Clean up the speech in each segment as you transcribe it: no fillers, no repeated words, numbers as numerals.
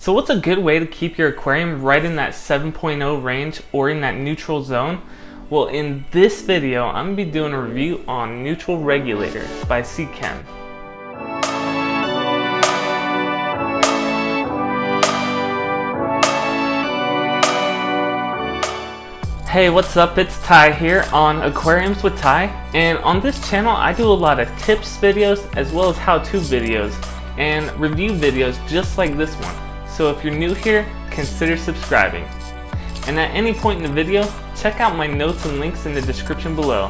So what's a good way to keep your aquarium right in that 7.0 range or in that neutral zone? Well, in this video, I'm going to be doing a review on Nuetral Regulator by Seachem. Hey, what's up? It's Ty here on Aquariums with Ty, and on this channel I do a lot of tips videos as well as how-to videos and review videos just like this one. So if you're new here, consider subscribing. And at any point in the video, check out my notes and links in the description below.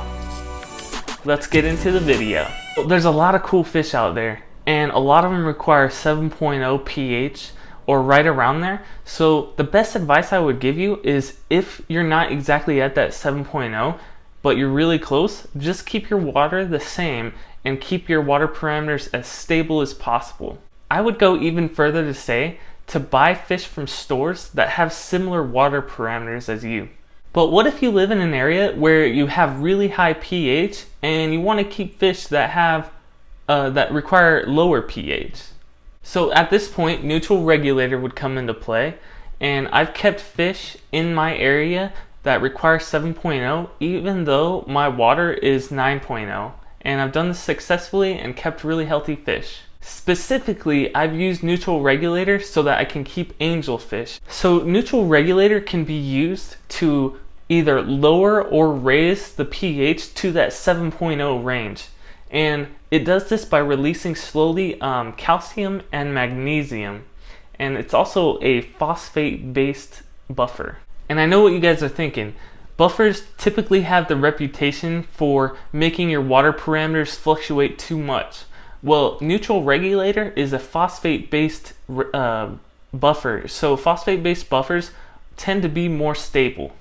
Let's get into the video. There's a lot of cool fish out there, and a lot of them require 7.0 pH or right around there. So the best advice I would give you is, if you're not exactly at that 7.0 but you're really close, just keep your water the same and keep your water parameters as stable as possible. I would go even further to say to buy fish from stores that have similar water parameters as you. But what if you live in an area where you have really high pH and you want to keep fish that have that require lower pH? So at this point, Nuetral Regulator would come into play, and I've kept fish in my area that require 7.0 even though my water is 9.0, and I've done this successfully and kept really healthy fish. Specifically, I've used Nuetral Regulator so that I can keep angelfish. So Nuetral Regulator can be used to either lower or raise the pH to that 7.0 range. And it does this by releasing slowly calcium and magnesium. And it's also a phosphate-based buffer. And I know what you guys are thinking. Buffers typically have the reputation for making your water parameters fluctuate too much. Well, Nuetral Regulator is a phosphate-based buffer. So phosphate-based buffers tend to be more stable.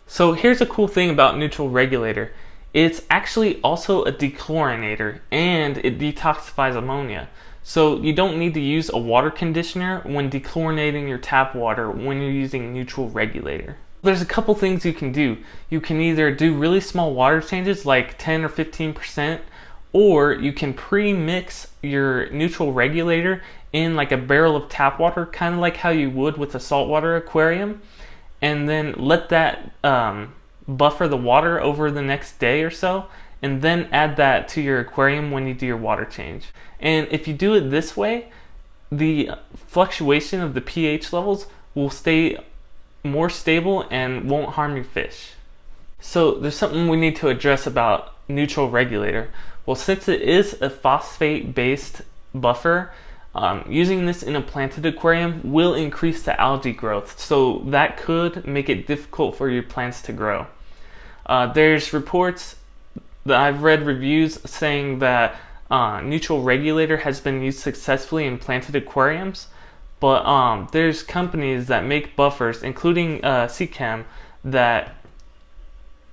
So here's a cool thing about Nuetral Regulator. It's actually also a dechlorinator, and it detoxifies ammonia. So you don't need to use a water conditioner when dechlorinating your tap water when you're using Nuetral Regulator. There's a couple things you can do. You can either do really small water changes like 10 or 15%, or you can pre-mix your Nuetral Regulator in like a barrel of tap water, kind of like how you would with a saltwater aquarium, and then let that buffer the water over the next day or so, and then add that to your aquarium when you do your water change. And if you do it this way, the fluctuation of the pH levels will stay more stable and won't harm your fish. So there's something we need to address about Nuetral Regulator. Well, since it is a phosphate-based buffer, using this in a planted aquarium will increase the algae growth, so that could make it difficult for your plants to grow. There's reports that I've read, reviews saying that Nuetral Regulator has been used successfully in planted aquariums, but there's companies that make buffers, including Seachem, that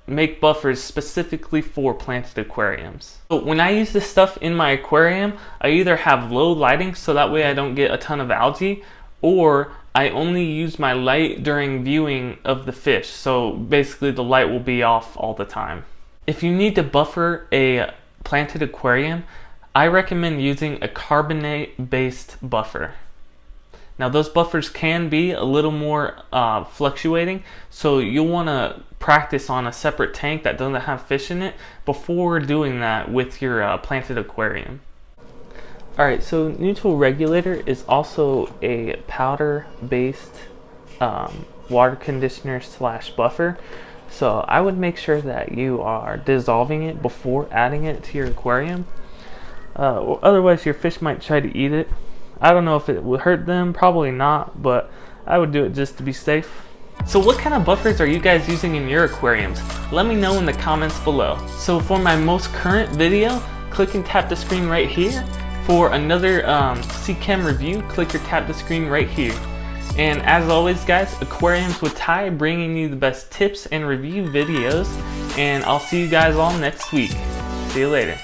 make buffers specifically for planted aquariums. So when I use this stuff in my aquarium, I either have low lighting so that way I don't get a ton of algae, or I only use my light during viewing of the fish, so basically the light will be off all the time. If you need to buffer a planted aquarium, I recommend using a carbonate-based buffer. Now those buffers can be a little more fluctuating, so you'll want to practice on a separate tank that doesn't have fish in it before doing that with your planted aquarium. Alright, so Nuetral Regulator is also a powder-based water conditioner / buffer. So I would make sure that you are dissolving it before adding it to your aquarium. Otherwise your fish might try to eat it. I don't know if it would hurt them, probably not, but I would do it just to be safe. So what kind of buffers are you guys using in your aquariums? Let me know in the comments below. So for my most current video, click and tap the screen right here. For another Seachem review, click or tap the screen right here. And as always guys, Aquariums with Ty, bringing you the best tips and review videos, and I'll see you guys all next week. See you later.